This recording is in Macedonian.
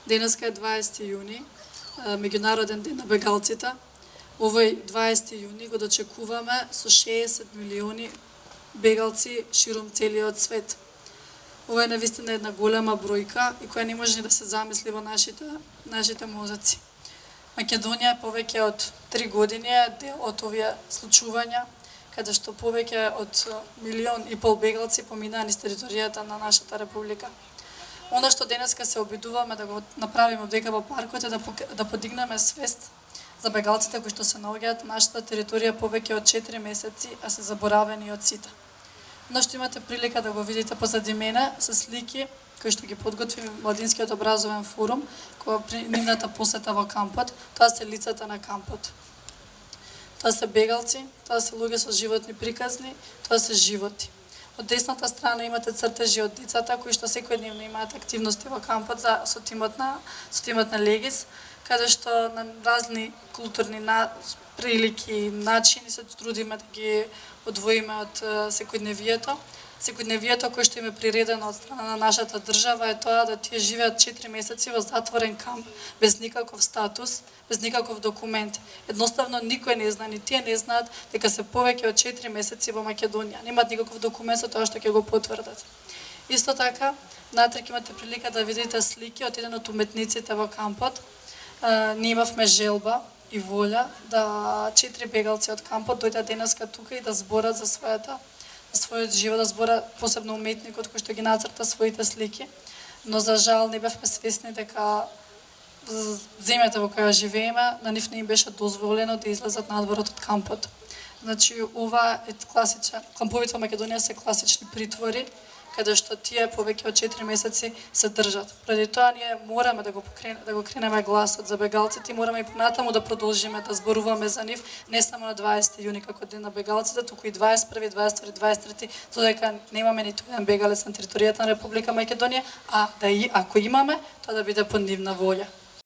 Денеска е 20 јуни, меѓународен ден на бегалците. Овој 20 јуни го дочекуваме со 60 милиони бегалци широм целиот свет. Ова е навистина една голема бројка и која не може ни да се замисли во нашите мозоци. Македонија повеќе од 3 години е дел од овие случувања, каде што повеќе од 1,5 милион бегалци поминаа низ територијата на нашата република. Оно што денеска се обидуваме да го направиме дека во паркот е да подигнеме свест за бегалците кои што се наоѓаат на нашата територија повеќе од 4 месеци, а се заборавени од сите. Но што имате прилика да го видите позади мене се слики кои што ги подготви Младинскиот образовен форум кога при нивната посета во кампот. Тоа се лицата на кампот. Тоа се бегалци, тоа се луѓе со животни приказни, тоа се животи. Од десната страна имате цртежи од децата кои што секојдневно имаат активности во кампот со тимот на Легис, каде што на разни културни прилики и начини се трудиме да ги одвоиме од секојдневието. Секојдневието кој што им е приредено од страна на нашата држава е тоа да тие живеат 4 месеци во затворен камп, без никаков статус, без никаков документ. Едноставно никој не зна, ни тие не знаат дека се повеќе од 4 месеци во Македонија. Немаат никаков документ со тоа што ќе го потврдат. Исто така, натрек имате прилика да видите слики од еден од уметниците во кампот. Ние имавме желба и волја да 4 бегалци од кампот дојдат денеска тука и да зборат за својот живот, да збора посебно уметникот кој што ги нацрта своите слики, но за жал не бевме свесни дека земјата во која живееме, на нив не им беше дозволено да излезат надворот од кампот. Значи, ова е класичен, камповите во Македонија се класични притвори, каде што тие повеќе од 4 месеци се држат. Преди тоа ние мораме да го кренеме гласот за бегалците и мораме и понатаму да продолжиме да зборуваме за нив, не само на 20 јуни како ден на бегалците, туку и 21, 22, 23, додека немаме ниту еден бегалец на територијата на Република Македонија, а ако имаме, тоа да биде по нивна волја.